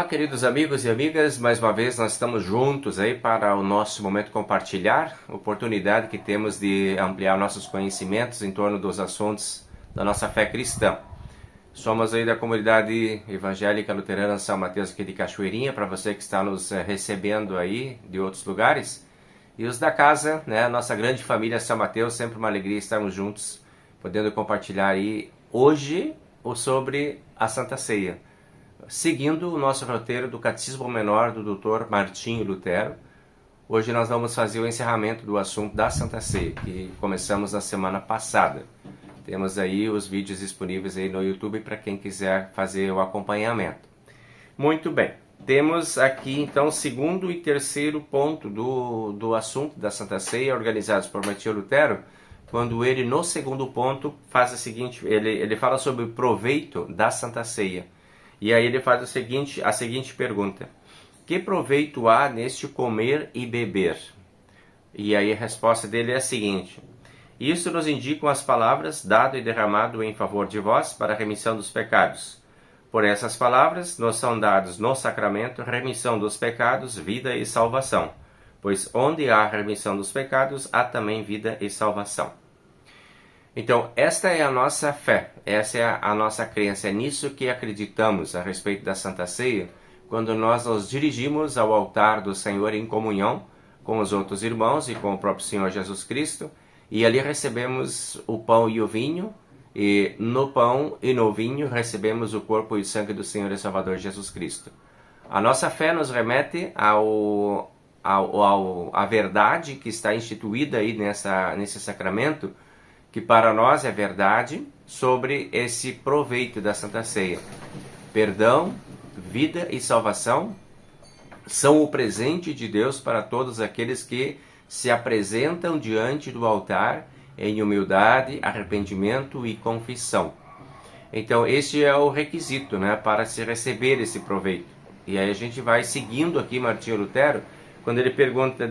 queridos amigos e amigas, mais uma vez nós estamos juntos aí para o nosso momento compartilhar, oportunidade que temos de ampliar nossos conhecimentos em torno dos assuntos da nossa fé cristã. Somos aí da comunidade evangélica luterana São Mateus aqui de Cachoeirinha, para você que está nos recebendo aí de outros lugares. E os da casa, né, a nossa grande família São Mateus, sempre uma alegria estarmos juntos, podendo compartilhar aí hoje sobre a Santa Ceia. Seguindo o nosso roteiro do Catecismo Menor do Dr. Martinho Lutero, hoje nós vamos fazer o encerramento do assunto da Santa Ceia, que começamos na semana passada. Temos aí os vídeos disponíveis aí no YouTube para quem quiser fazer o acompanhamento. Muito bem, temos aqui então o segundo e terceiro ponto do assunto da Santa Ceia, organizados por Martinho Lutero, quando ele no segundo ponto faz o seguinte, ele fala sobre o proveito da Santa Ceia. E aí ele faz a seguinte pergunta: que proveito há neste comer e beber? E aí a resposta dele é a seguinte: isso nos indicam as palavras dado e derramado em favor de vós para a remissão dos pecados. Por essas palavras nos são dados no sacramento remissão dos pecados, vida e salvação. Pois onde há remissão dos pecados, há também vida e salvação. Então, esta é a nossa fé, essa é a nossa crença, é nisso que acreditamos a respeito da Santa Ceia, quando nós nos dirigimos ao altar do Senhor em comunhão com os outros irmãos e com o próprio Senhor Jesus Cristo, e ali recebemos o pão e o vinho, e no pão e no vinho recebemos o corpo e o sangue do Senhor e Salvador Jesus Cristo. A nossa fé nos remete à verdade que está instituída aí nesse sacramento, que para nós é verdade sobre esse proveito da Santa Ceia. Perdão, vida e salvação são o presente de Deus para todos aqueles que se apresentam diante do altar em humildade, arrependimento e confissão. Então este é o requisito, né, para se receber esse proveito. E aí a gente vai seguindo aqui Martinho Lutero, quando ele pergunta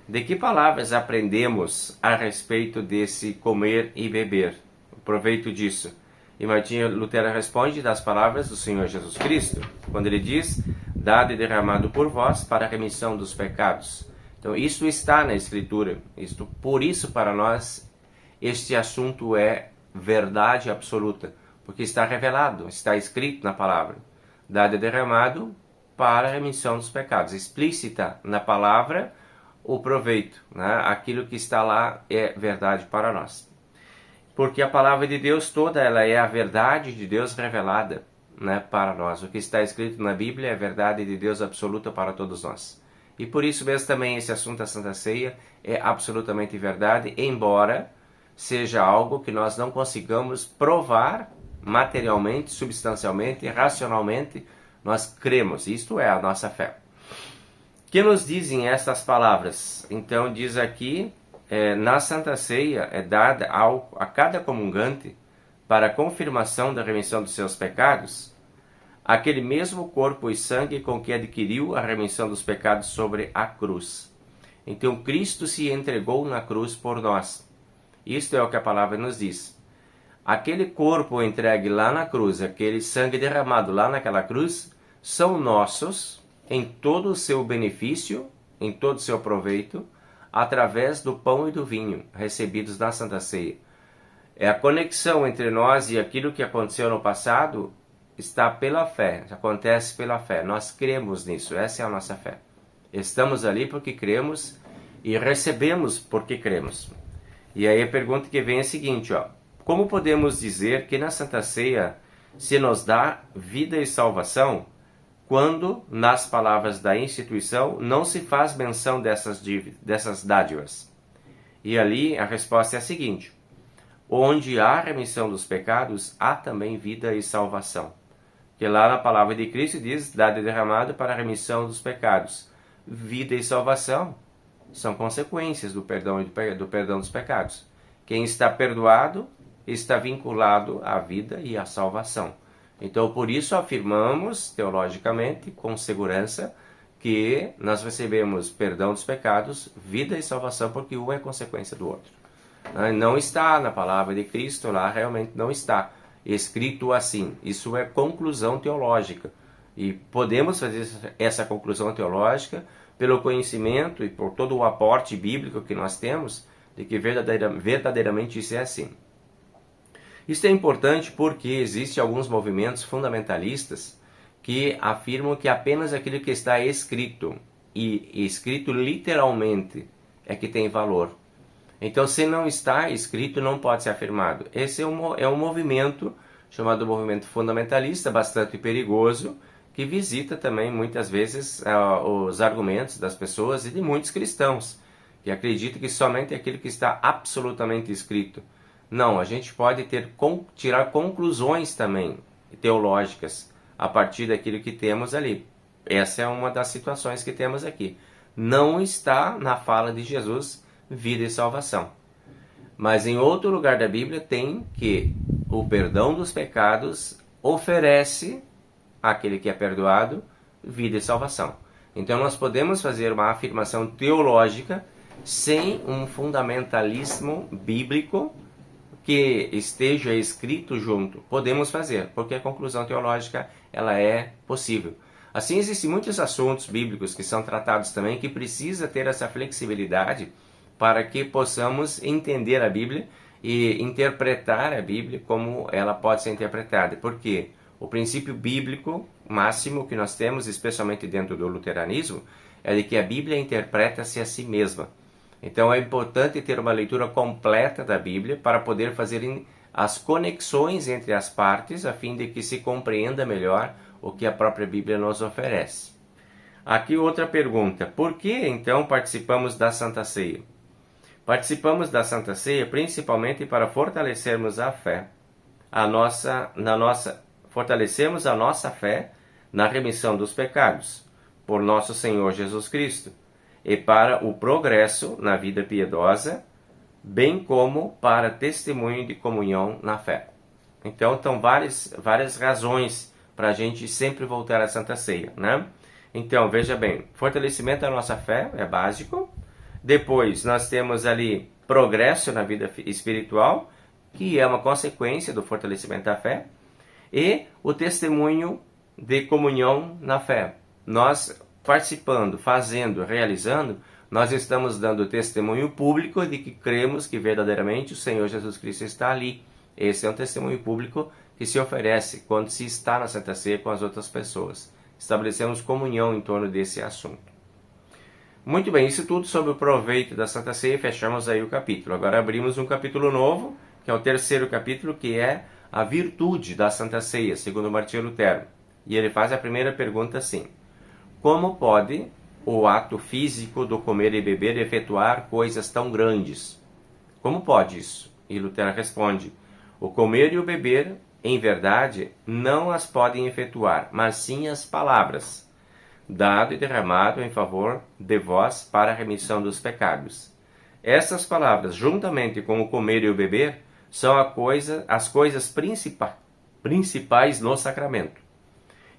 de que palavras aprendemos a respeito desse comer e beber? O proveito disso. E Martinho Lutero responde das palavras do Senhor Jesus Cristo, quando ele diz: dado e derramado por vós para a remissão dos pecados. Então isso está na Escritura. Por isso para nós este assunto é verdade absoluta, porque está revelado, está escrito na palavra. Dado e derramado para a remissão dos pecados. Explícita na palavra o proveito, né? Aquilo que está lá é verdade para nós. Porque a palavra de Deus toda, ela é a verdade de Deus revelada, né, para nós. O que está escrito na Bíblia é a verdade de Deus absoluta para todos nós. E por isso mesmo também esse assunto da Santa Ceia é absolutamente verdade, embora seja algo que nós não consigamos provar materialmente, substancialmente, racionalmente, nós cremos. Isto é a nossa fé. Que nos dizem estas palavras? Então diz aqui, na Santa Ceia é dada a cada comungante, para a confirmação da remissão dos seus pecados, aquele mesmo corpo e sangue com que adquiriu a remissão dos pecados sobre a cruz. Então Cristo se entregou na cruz por nós. Isto é o que a palavra nos diz. Aquele corpo entregue lá na cruz, aquele sangue derramado lá naquela cruz, são nossos em todo o seu benefício, em todo o seu proveito, através do pão e do vinho recebidos na Santa Ceia. A conexão entre nós e aquilo que aconteceu no passado está pela fé, acontece pela fé. Nós cremos nisso, essa é a nossa fé. Estamos ali porque cremos e recebemos porque cremos. E aí a pergunta que vem é a seguinte, como podemos dizer que na Santa Ceia se nos dá vida e salvação, quando, nas palavras da instituição, não se faz menção dessas dádivas? E ali a resposta é a seguinte: onde há remissão dos pecados, há também vida e salvação. Que lá na palavra de Cristo diz, dado e derramado para a remissão dos pecados. Vida e salvação são consequências do perdão dos pecados. Quem está perdoado está vinculado à vida e à salvação. Então, por isso afirmamos, teologicamente, com segurança, que nós recebemos perdão dos pecados, vida e salvação, porque um é consequência do outro. Não está na palavra de Cristo, lá realmente não está escrito assim. Isso é conclusão teológica. E podemos fazer essa conclusão teológica pelo conhecimento e por todo o aporte bíblico que nós temos de que verdadeiramente isso é assim. Isso é importante porque existem alguns movimentos fundamentalistas que afirmam que apenas aquilo que está escrito, e escrito literalmente, é que tem valor. Então, se não está escrito, não pode ser afirmado. Esse é um movimento chamado movimento fundamentalista, bastante perigoso, que visita também muitas vezes os argumentos das pessoas e de muitos cristãos, que acreditam que somente aquilo que está absolutamente escrito. Não, a gente pode tirar conclusões também teológicas a partir daquilo que temos ali. Essa é uma das situações que temos aqui. Não está na fala de Jesus vida e salvação. Mas em outro lugar da Bíblia tem que o perdão dos pecados oferece àquele que é perdoado vida e salvação. Então nós podemos fazer uma afirmação teológica sem um fundamentalismo bíblico que esteja escrito junto. Podemos fazer, porque a conclusão teológica ela é possível. Assim, existem muitos assuntos bíblicos que são tratados também que precisa ter essa flexibilidade para que possamos entender a Bíblia e interpretar a Bíblia como ela pode ser interpretada. Porque o princípio bíblico máximo que nós temos, especialmente dentro do luteranismo, é de que a Bíblia interpreta-se a si mesma. Então é importante ter uma leitura completa da Bíblia para poder fazer as conexões entre as partes, a fim de que se compreenda melhor o que a própria Bíblia nos oferece. Aqui outra pergunta: por que então participamos da Santa Ceia? Participamos da Santa Ceia principalmente para fortalecermos a fé, fortalecemos a nossa fé na remissão dos pecados, por nosso Senhor Jesus Cristo, e para o progresso na vida piedosa, bem como para testemunho de comunhão na fé. Então, estão várias razões para a gente sempre voltar à Santa Ceia, né? Então, veja bem, fortalecimento da nossa fé é básico. Depois, nós temos ali progresso na vida espiritual, que é uma consequência do fortalecimento da fé, e o testemunho de comunhão na fé. Nós participando, fazendo, realizando, nós estamos dando testemunho público de que cremos que verdadeiramente o Senhor Jesus Cristo está ali. Esse é um testemunho público que se oferece quando se está na Santa Ceia com as outras pessoas. Estabelecemos comunhão em torno desse assunto. Muito bem, isso tudo sobre o proveito da Santa Ceia, fechamos aí o capítulo. Agora abrimos um capítulo novo, que é o terceiro capítulo, que é a virtude da Santa Ceia, segundo Martinho Lutero. E ele faz a primeira pergunta assim: como pode o ato físico do comer e beber efetuar coisas tão grandes? Como pode isso? E Lutero responde: o comer e o beber, em verdade, não as podem efetuar, mas sim as palavras, dado e derramado em favor de vós para a remissão dos pecados. Essas palavras, juntamente com o comer e o beber, são as coisas principais no sacramento.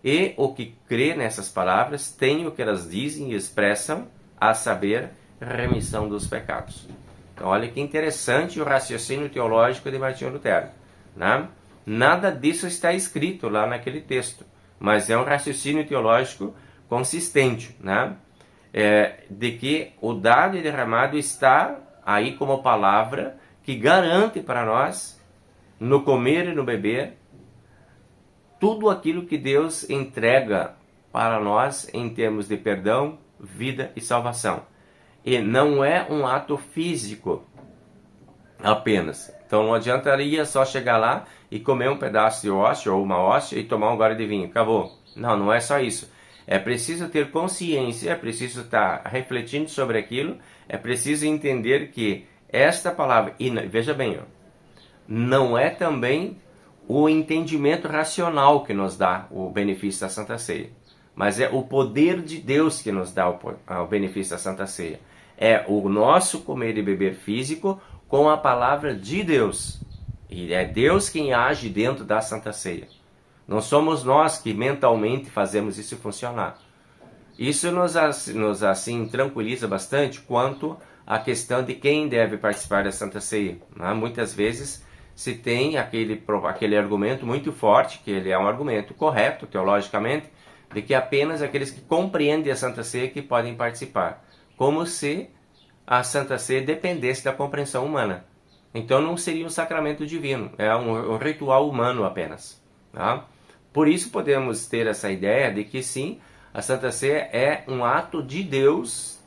E o que crê nessas palavras tem o que elas dizem e expressam, a saber, remissão dos pecados. Então, olha que interessante o raciocínio teológico de Martinho Lutero, né? Nada disso está escrito lá naquele texto, mas é um raciocínio teológico consistente, né? De que o dado e derramado está aí como palavra que garante para nós, no comer e no beber, tudo aquilo que Deus entrega para nós em termos de perdão, vida e salvação. E não é um ato físico apenas. Então não adiantaria só chegar lá e comer um pedaço de hóstia ou uma hóstia e tomar um gole de vinho. Acabou. Não, não é só isso. É preciso ter consciência, é preciso estar refletindo sobre aquilo, é preciso entender que esta palavra, e veja bem, não é também o entendimento racional que nos dá o benefício da Santa Ceia, mas é o poder de Deus que nos dá o benefício da Santa Ceia. É o nosso comer e beber físico com a palavra de Deus. E é Deus quem age dentro da Santa Ceia. Não somos nós que mentalmente fazemos isso funcionar. Isso nos assim tranquiliza bastante quanto à questão de quem deve participar da Santa Ceia. Né? Muitas vezes se tem aquele argumento muito forte, que ele é um argumento correto teologicamente, de que apenas aqueles que compreendem a Santa Ceia que podem participar, como se a Santa Ceia dependesse da compreensão humana. Então não seria um sacramento divino, é um ritual humano apenas. Tá? Por isso podemos ter essa ideia de que sim, a Santa Ceia é um ato de Deus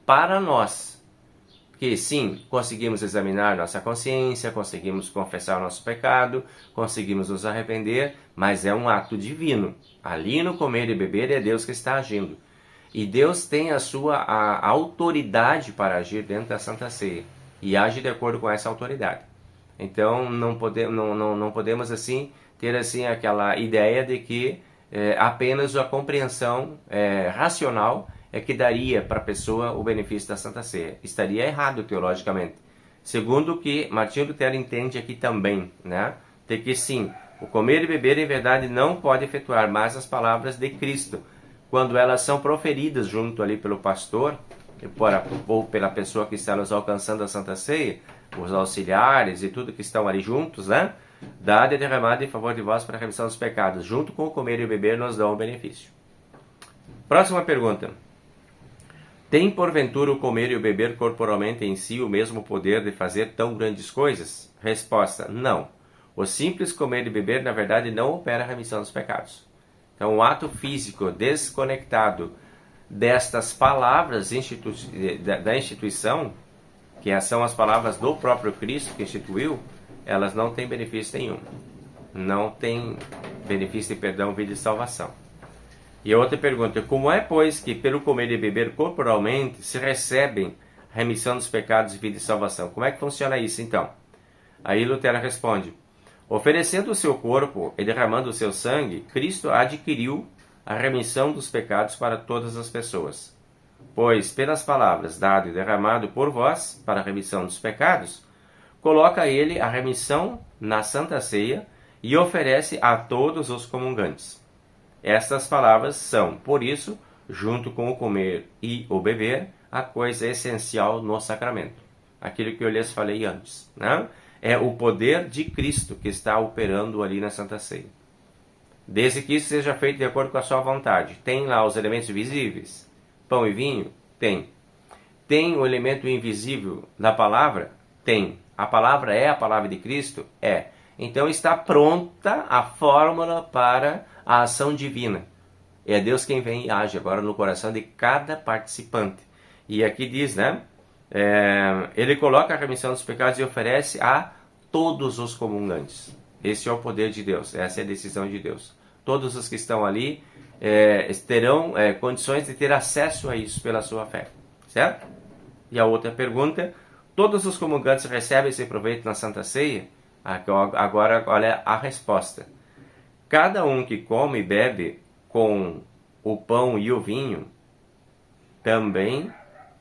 para nós. Que sim, conseguimos examinar nossa consciência, conseguimos confessar o nosso pecado, conseguimos nos arrepender, mas é um ato divino. Ali no comer e beber é Deus que está agindo. E Deus tem a autoridade para agir dentro da Santa Ceia. E age de acordo com essa autoridade. Então não podemos assim ter assim aquela ideia de que apenas a compreensão racional é que daria para a pessoa o benefício da Santa Ceia. Estaria errado teologicamente. Segundo o que Martinho Lutero entende aqui também, né? De que sim, o comer e beber em verdade não pode efetuar mais as palavras de Cristo, quando elas são proferidas junto ali pelo pastor, ou pela pessoa que está nos alcançando a Santa Ceia, os auxiliares e tudo que estão ali juntos, né? Dada e derramada em favor de vós para a remissão dos pecados. Junto com o comer e o beber nos dão o benefício. Próxima pergunta. Tem porventura o comer e o beber corporalmente em si o mesmo poder de fazer tão grandes coisas? Resposta: não. O simples comer e beber, na verdade, não opera a remissão dos pecados. Então, o ato físico desconectado destas palavras da instituição, que são as palavras do próprio Cristo que instituiu, elas não têm benefício nenhum. Não tem benefício de perdão, vida e salvação. E a outra pergunta: como é, pois, que pelo comer e beber corporalmente se recebem remissão dos pecados, vida e salvação? Como é que funciona isso, então? Aí Lutero responde: oferecendo o seu corpo e derramando o seu sangue, Cristo adquiriu a remissão dos pecados para todas as pessoas. Pois, pelas palavras dado e derramado por vós para a remissão dos pecados, coloca ele a remissão na Santa Ceia e oferece a todos os comungantes. Estas palavras são, por isso, junto com o comer e o beber, a coisa essencial no sacramento. Aquilo que eu lhes falei antes, né? É o poder de Cristo que está operando ali na Santa Ceia. Desde que isso seja feito de acordo com a sua vontade. Tem lá os elementos visíveis? Pão e vinho? Tem. Tem o elemento invisível da palavra? Tem. A palavra é a palavra de Cristo? É. Então está pronta a fórmula para a ação divina. É Deus quem vem e age agora no coração de cada participante. E aqui diz, né? Ele coloca a remissão dos pecados e oferece a todos os comungantes. Esse é o poder de Deus, essa é a decisão de Deus. Todos os que estão ali terão condições de ter acesso a isso pela sua fé, certo? E a outra pergunta: todos os comungantes recebem esse proveito na Santa Ceia? Agora olha a resposta. Cada um que come e bebe com o pão e o vinho, também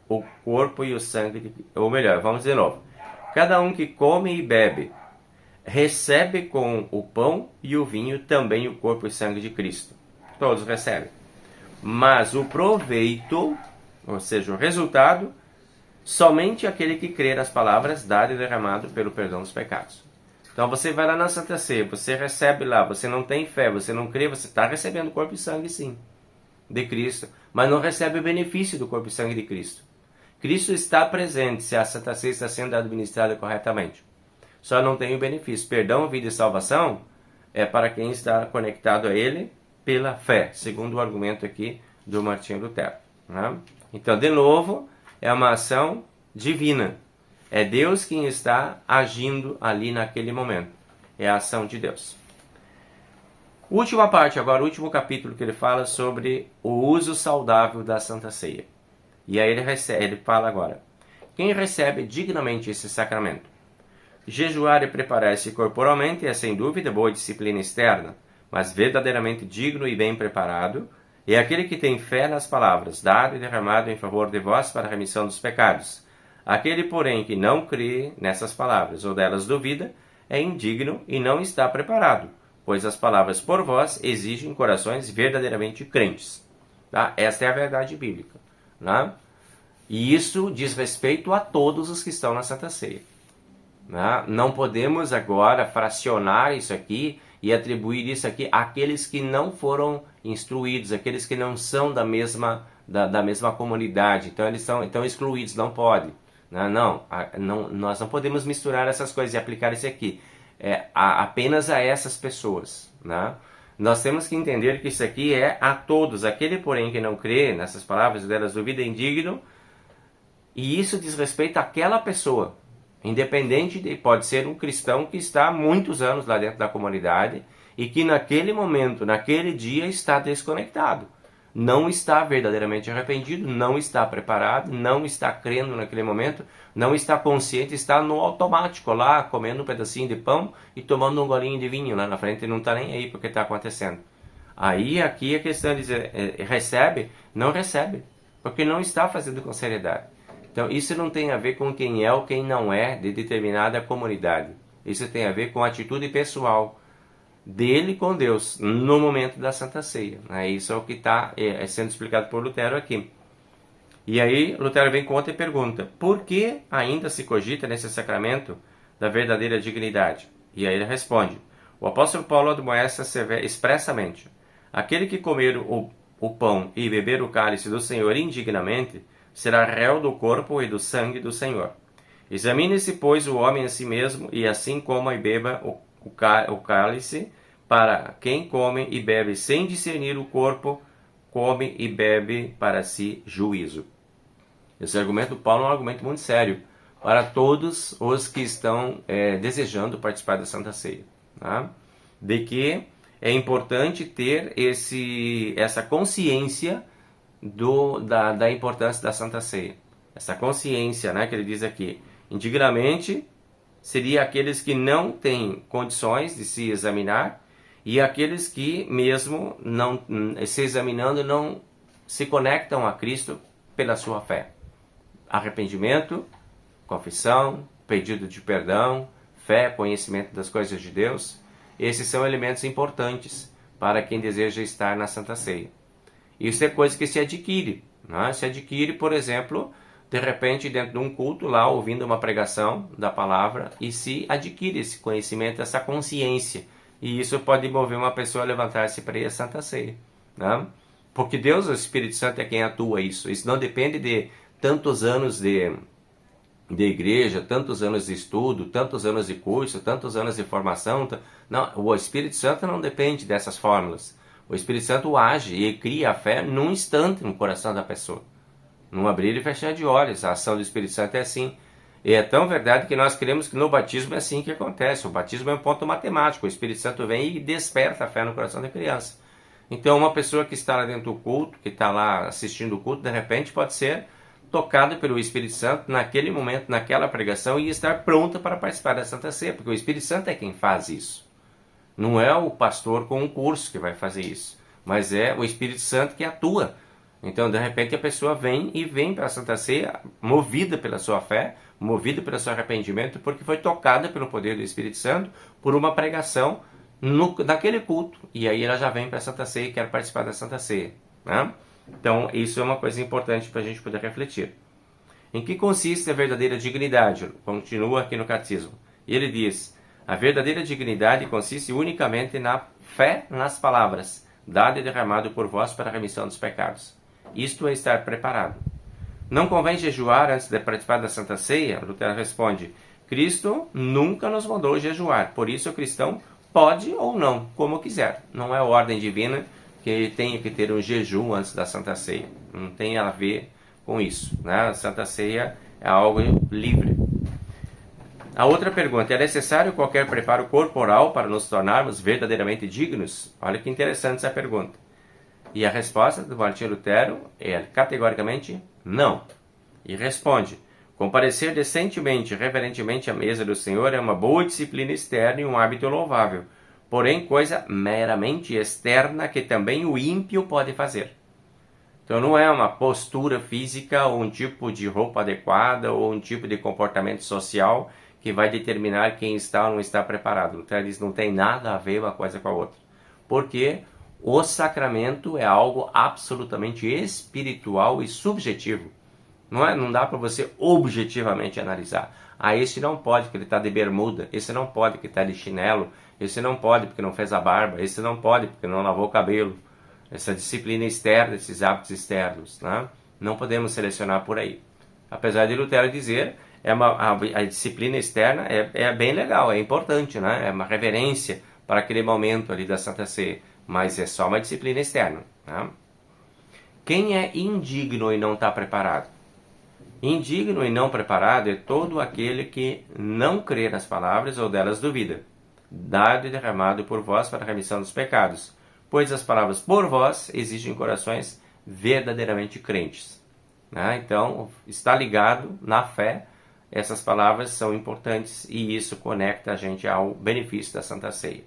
o corpo e o sangue, ou melhor, vamos de novo. Cada um que come e bebe, recebe com o pão e o vinho também o corpo e sangue de Cristo. Todos recebem. Mas o proveito, ou seja, o resultado, somente aquele que crê nas palavras dado e derramado pelo perdão dos pecados. Então você vai lá na Santa Ceia, você recebe lá, você não tem fé, você não crê, você está recebendo o corpo e sangue sim, de Cristo, mas não recebe o benefício do corpo e sangue de Cristo. Cristo está presente se a Santa Ceia está sendo administrada corretamente. Só não tem o benefício. Perdão, vida e salvação é para quem está conectado a Ele pela fé, segundo o argumento aqui do Martinho Lutero, né? Então, de novo, é uma ação divina. É Deus quem está agindo ali naquele momento. É a ação de Deus. Última parte agora, o último capítulo que ele fala sobre o uso saudável da Santa Ceia. E aí ele fala agora: quem recebe dignamente esse sacramento? Jejuar e preparar-se corporalmente é sem dúvida boa disciplina externa, mas verdadeiramente digno e bem preparado é aquele que tem fé nas palavras dado e derramado em favor de vós para a remissão dos pecados. Aquele, porém, que não crê nessas palavras ou delas duvida, é indigno e não está preparado, pois as palavras por vós exigem corações verdadeiramente crentes. Tá? Esta é a verdade bíblica. Né? E isso diz respeito a todos os que estão na Santa Ceia. Né? Não podemos agora fracionar isso aqui e atribuir isso aqui àqueles que não foram instruídos, aqueles que não são da mesma comunidade, então eles estão excluídos, não pode. Não, nós não podemos misturar essas coisas e aplicar isso aqui apenas a essas pessoas, né? Nós temos que entender que isso aqui é a todos. Aquele, porém, que não crê nessas palavras delas, duvida, é indigno, e isso diz respeito àquela pessoa, independente de, pode ser um cristão que está há muitos anos lá dentro da comunidade e que naquele momento, naquele dia, está desconectado. Não está verdadeiramente arrependido, não está preparado, não está crendo naquele momento, não está consciente, está no automático lá, comendo um pedacinho de pão e tomando um golinho de vinho lá na frente e não está nem aí porque está acontecendo. Aí aqui a questão é dizer, recebe? Não recebe, porque não está fazendo com seriedade. Então isso não tem a ver com quem é ou quem não é de determinada comunidade. Isso tem a ver com a atitude pessoal dele com Deus no momento da Santa Ceia. Isso é o que está sendo explicado por Lutero aqui. E aí Lutero vem com outra pergunta: por que ainda se cogita nesse sacramento da verdadeira dignidade? E aí ele responde: o apóstolo Paulo admoesta expressamente: aquele que comer o pão e beber o cálice do Senhor indignamente será réu do corpo e do sangue do Senhor. Examine-se, pois, o homem a si mesmo, e assim coma e beba o cálice. Para quem come e bebe sem discernir o corpo, come e bebe para si juízo. Esse argumento do Paulo é um argumento muito sério para todos os que estão desejando participar da Santa Ceia. Tá? De que é importante ter essa consciência da importância da Santa Ceia. Essa consciência, né, que ele diz aqui, indignamente, seria aqueles que não têm condições de se examinar e aqueles que, mesmo não se examinando, não se conectam a Cristo pela sua fé. Arrependimento, confissão, pedido de perdão, fé, conhecimento das coisas de Deus, esses são elementos importantes para quem deseja estar na Santa Ceia. Isso é coisa que se adquire. Né? Se adquire, por exemplo, de repente dentro de um culto lá, ouvindo uma pregação da palavra, e se adquire esse conhecimento, essa consciência. E isso pode mover uma pessoa a levantar-se para ir à Santa Ceia. Né? Porque Deus, o Espírito Santo, é quem atua isso. Isso não depende de tantos anos de igreja, tantos anos de estudo, tantos anos de curso, tantos anos de formação. Não, o Espírito Santo não depende dessas fórmulas. O Espírito Santo age e cria a fé num instante no coração da pessoa. Num abrir e fechar de olhos. A ação do Espírito Santo é assim. E é tão verdade que nós cremos que no batismo é assim que acontece. O batismo é um ponto matemático. O Espírito Santo vem e desperta a fé no coração da criança. Então uma pessoa que está lá dentro do culto, que está lá assistindo o culto, de repente pode ser tocado pelo Espírito Santo naquele momento, naquela pregação, e estar pronta para participar da Santa Ceia, porque o Espírito Santo é quem faz isso. Não é o pastor com um curso que vai fazer isso, mas é o Espírito Santo que atua. Então, de repente, a pessoa vem para a Santa Ceia movida pela sua fé, movida pelo seu arrependimento, porque foi tocada pelo poder do Espírito Santo por uma pregação naquele culto. E aí ela já vem para a Santa Ceia e quer participar da Santa Ceia. Né? Então, isso é uma coisa importante para a gente poder refletir. Em que consiste a verdadeira dignidade? Continua aqui no Catecismo. E ele diz: a verdadeira dignidade consiste unicamente na fé nas palavras, dado e derramado por vós para a remissão dos pecados. Isto é estar preparado. Não convém jejuar antes de participar da Santa Ceia? Lutero responde: Cristo nunca nos mandou jejuar, por isso o cristão pode ou não, como quiser. Não é ordem divina que tenha que ter um jejum antes da Santa Ceia. Não tem a ver com isso. Né? A Santa Ceia é algo livre. A outra pergunta: é necessário qualquer preparo corporal para nos tornarmos verdadeiramente dignos? Olha que interessante essa pergunta. E a resposta do Martinho Lutero é categoricamente não. E responde: comparecer decentemente e reverentemente à mesa do Senhor é uma boa disciplina externa e um hábito louvável, porém coisa meramente externa que também o ímpio pode fazer. Então não é uma postura física ou um tipo de roupa adequada ou um tipo de comportamento social que vai determinar quem está ou não está preparado. Então ele diz: não tem nada a ver uma coisa com a outra. Porque o sacramento é algo absolutamente espiritual e subjetivo. Não dá para você objetivamente analisar. Ah, esse não pode porque ele está de bermuda, esse não pode porque está de chinelo, esse não pode porque não fez a barba, esse não pode porque não lavou o cabelo. essa disciplina externa, esses hábitos externos, né? Não podemos selecionar por aí. Apesar de Lutero dizer, a disciplina externa é bem legal, é importante, né? É uma reverência para aquele momento ali da Santa Ceia, mas é só uma disciplina externa. Né? Quem é indigno e não está preparado? Indigno e não preparado é todo aquele que não crê nas palavras ou delas duvida. Dado e derramado por vós para a remissão dos pecados, pois as palavras por vós exigem corações verdadeiramente crentes. Né? Então, está ligado na fé, essas palavras são importantes e isso conecta a gente ao benefício da Santa Ceia.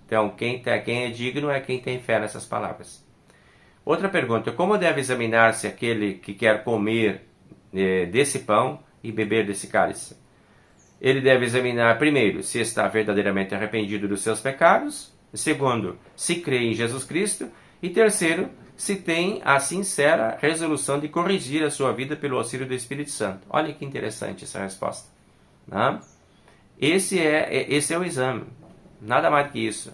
Então, quem é digno é quem tem fé nessas palavras. Outra pergunta, como deve examinar-se aquele que quer comer desse pão e beber desse cálice? Ele deve examinar, primeiro, se está verdadeiramente arrependido dos seus pecados, segundo, se crê em Jesus Cristo, e terceiro, se tem a sincera resolução de corrigir a sua vida pelo auxílio do Espírito Santo. Olha que interessante essa resposta. Né? Esse é o exame, nada mais do que isso.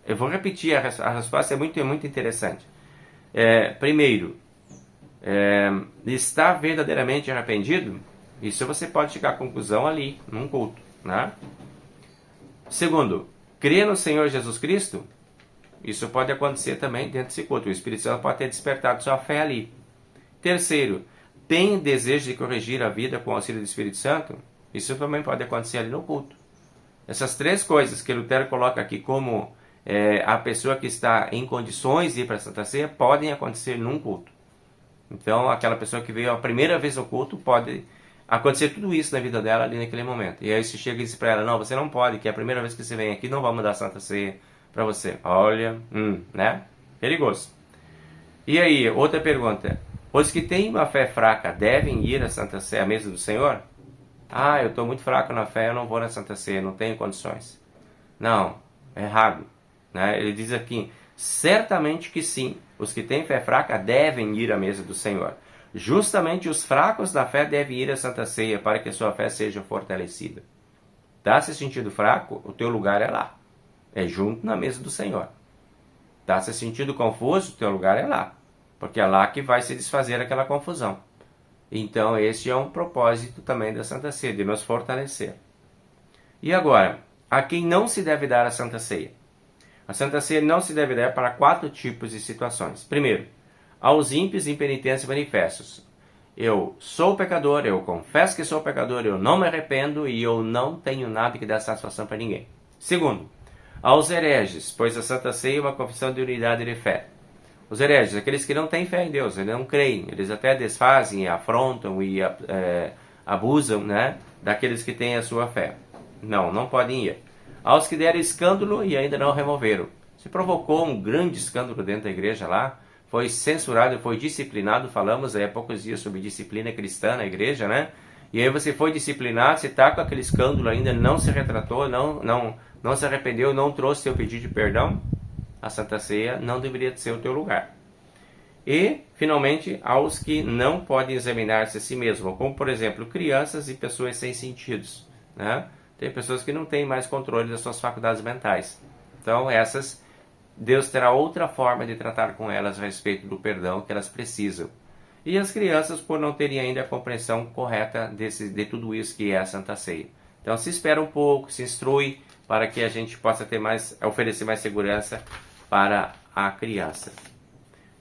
Eu vou repetir, a resposta é muito interessante. Primeiro, está verdadeiramente arrependido? Isso você pode chegar à conclusão ali, num culto. Né? Segundo, crê no Senhor Jesus Cristo? Isso pode acontecer também dentro desse culto. O Espírito Santo pode ter despertado sua fé ali. Terceiro, tem desejo de corrigir a vida com o auxílio do Espírito Santo? Isso também pode acontecer ali no culto. Essas três coisas que Lutero coloca aqui como a pessoa que está em condições de ir para a Santa Ceia podem acontecer num culto. Então, aquela pessoa que veio a primeira vez ao culto, pode acontecer tudo isso na vida dela ali naquele momento. E aí você chega e diz para ela, não, você não pode, que é a primeira vez que você vem aqui, não vamos dar a Santa Ceia para você. Olha, né? Perigoso. E aí, outra pergunta. Os que têm uma fé fraca devem ir à Santa Ceia, à mesa do Senhor? Ah, eu estou muito fraco na fé, eu não vou na Santa Ceia, não tenho condições. Não, é errado. Né? Ele diz aqui, certamente que sim, os que têm fé fraca devem ir à mesa do Senhor. Justamente os fracos da fé devem ir à Santa Ceia para que a sua fé seja fortalecida. Está se sentindo fraco? O teu lugar é lá. É junto na mesa do Senhor. Está se sentindo confuso? O teu lugar é lá. Porque é lá que vai se desfazer aquela confusão. Então esse é um propósito também da Santa Ceia, de nos fortalecer. E agora, a quem não se deve dar a Santa Ceia? A Santa Ceia não se deve dar para 4 tipos de situações. Primeiro, aos ímpios, impenitentes e manifestos. Eu sou pecador, eu confesso que sou pecador, eu não me arrependo e eu não tenho nada que dar satisfação para ninguém. Segundo, aos hereges, pois a Santa Ceia é uma confissão de unidade de fé. Os hereges, aqueles que não têm fé em Deus, eles não creem, eles até desfazem, afrontam e abusam, né, daqueles que têm a sua fé. Não podem ir. Aos que deram escândalo e ainda não removeram. Se provocou um grande escândalo dentro da igreja lá, foi censurado, foi disciplinado, falamos há poucos dias sobre disciplina cristã na igreja, né? E aí você foi disciplinado, você está com aquele escândalo ainda, não se retratou, não se arrependeu, não trouxe seu pedido de perdão, a Santa Ceia não deveria ser o teu lugar. E, finalmente, aos que não podem examinar-se a si mesmos, como, por exemplo, crianças e pessoas sem sentidos, né? Tem pessoas que não têm mais controle das suas faculdades mentais. Então, essas, Deus terá outra forma de tratar com elas a respeito do perdão que elas precisam. E as crianças, por não terem ainda a compreensão correta de tudo isso que é a Santa Ceia. Então, se espera um pouco, se instrui, para que a gente possa oferecer mais segurança para a criança.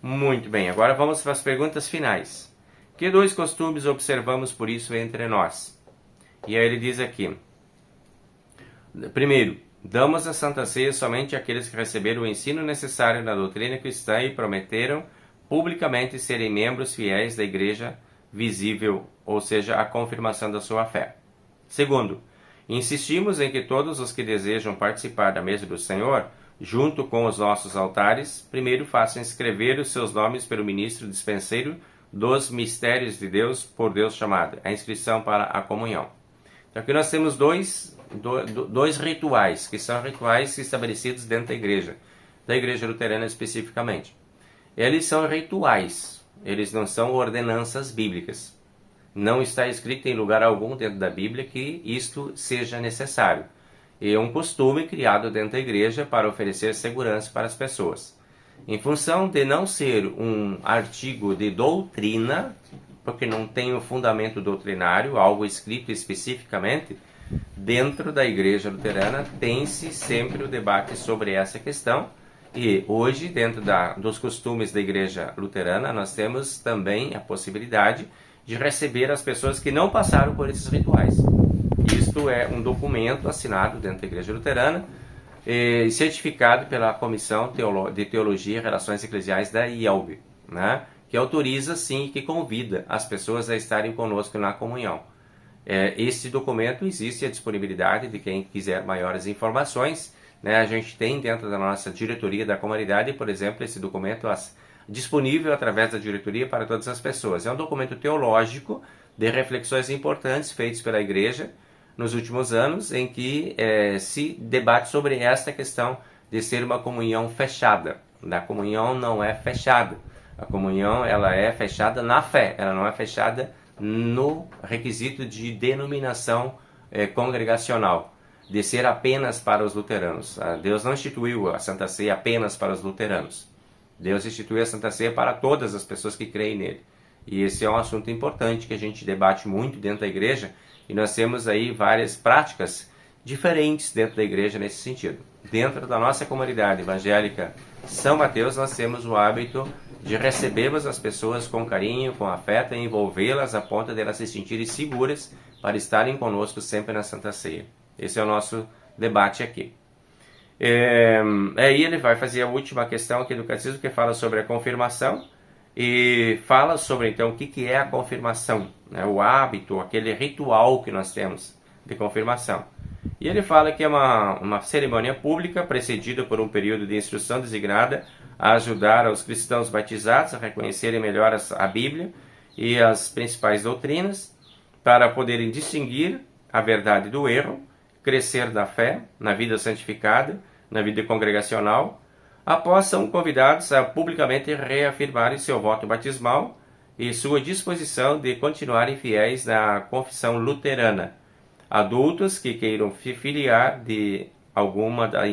Muito bem, agora vamos para as perguntas finais. Que 2 costumes observamos por isso entre nós? E aí ele diz aqui. Primeiro, damos a Santa Ceia somente àqueles que receberam o ensino necessário na doutrina cristã e prometeram publicamente serem membros fiéis da igreja visível, ou seja, a confirmação da sua fé. Segundo, insistimos em que todos os que desejam participar da mesa do Senhor, junto com os nossos altares, primeiro façam escrever os seus nomes pelo ministro dispenseiro dos mistérios de Deus, por Deus chamado, a inscrição para a comunhão. Então aqui nós temos dois rituais, que são rituais estabelecidos dentro da igreja luterana especificamente. Eles são rituais, eles não são ordenanças bíblicas. Não está escrito em lugar algum dentro da Bíblia que isto seja necessário. É um costume criado dentro da igreja para oferecer segurança para as pessoas. Em função de não ser um artigo de doutrina, porque não tem um fundamento doutrinário, algo escrito especificamente, dentro da Igreja Luterana tem-se sempre o debate sobre essa questão. E hoje, dentro dos costumes da Igreja Luterana, nós temos também a possibilidade de receber as pessoas que não passaram por esses rituais. Isto é um documento assinado dentro da Igreja Luterana e certificado pela Comissão de Teologia e Relações Eclesiais da IELB, né? Que autoriza, sim, e que convida as pessoas a estarem conosco na comunhão. Este documento existe à disponibilidade de quem quiser maiores informações, né? A gente tem dentro da nossa diretoria da comunidade, por exemplo, esse documento disponível através da diretoria para todas as pessoas. É um documento teológico de reflexões importantes feitas pela Igreja nos últimos anos, em que se debate sobre esta questão de ser uma comunhão fechada. A comunhão não é fechada. A comunhão ela é fechada na fé, ela não é fechada no requisito de denominação congregacional, de ser apenas para os luteranos. Deus não instituiu a Santa Ceia apenas para os luteranos. Deus instituiu a Santa Ceia para todas as pessoas que creem nele. E esse é um assunto importante que a gente debate muito dentro da igreja, e nós temos aí várias práticas diferentes dentro da igreja nesse sentido. Dentro da nossa comunidade evangélica São Mateus, nós temos o hábito de recebermos as pessoas com carinho, com afeto e envolvê-las a ponto de elas se sentirem seguras para estarem conosco sempre na Santa Ceia. Esse é o nosso debate aqui. Aí ele vai fazer a última questão aqui do catecismo, que fala sobre a confirmação e fala sobre então o que é a confirmação, né? O hábito, aquele ritual que nós temos de confirmação. E ele fala que é uma cerimônia pública precedida por um período de instrução designada a ajudar os cristãos batizados a reconhecerem melhor a Bíblia e as principais doutrinas, para poderem distinguir a verdade do erro, crescer na fé, na vida santificada, na vida congregacional. Após são convidados a publicamente reafirmarem seu voto batismal e sua disposição de continuarem fiéis na confissão luterana. Adultos que queiram se filiar em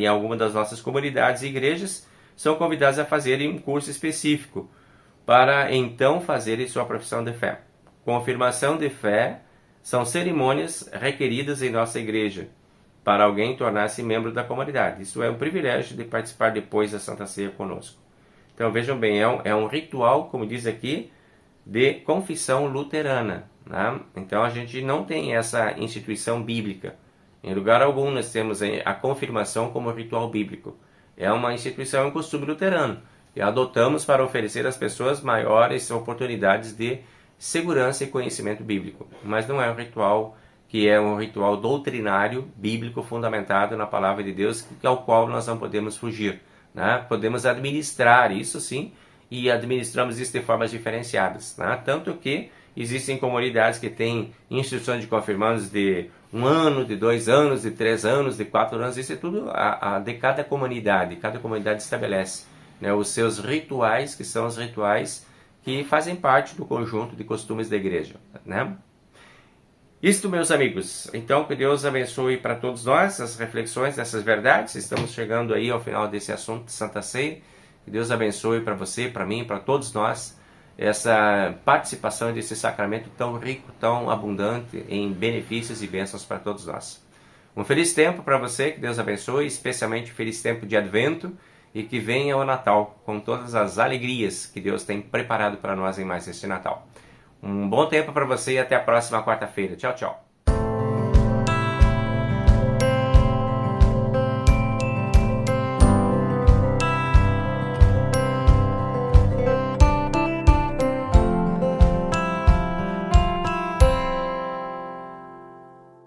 alguma das nossas comunidades e igrejas são convidados a fazerem um curso específico para então fazerem sua profissão de fé. Confirmação de fé são cerimônias requeridas em nossa igreja para alguém tornar-se membro da comunidade. Isso é um privilégio de participar depois da Santa Ceia conosco. Então vejam bem, é um ritual, como diz aqui, de confissão luterana, né? Então a gente não tem essa instituição bíblica. Em lugar algum nós temos a confirmação como ritual bíblico. É uma instituição e um costume luterano. E adotamos para oferecer às pessoas maiores oportunidades de segurança e conhecimento bíblico. Mas não é um ritual que é um ritual doutrinário, bíblico, fundamentado na palavra de Deus, ao qual nós não podemos fugir, né? Podemos administrar isso sim, e administramos isso de formas diferenciadas, né? Tanto que existem comunidades que têm instruções de confirmandos de 1 ano, de 2 anos, de 3 anos, de 4 anos. Isso é tudo de cada comunidade estabelece, né, os seus rituais, que são os rituais que fazem parte do conjunto de costumes da igreja, né? Isto, meus amigos, então que Deus abençoe para todos nós as reflexões dessas verdades. Estamos chegando aí ao final desse assunto de Santa Ceia. Que Deus abençoe para você, para mim, para todos nós, essa participação desse sacramento tão rico, tão abundante em benefícios e bênçãos para todos nós. Um feliz tempo para você, que Deus abençoe, especialmente um feliz tempo de Advento, e que venha o Natal com todas as alegrias que Deus tem preparado para nós em mais este Natal. Um bom tempo para você e até a próxima quarta-feira. Tchau, tchau.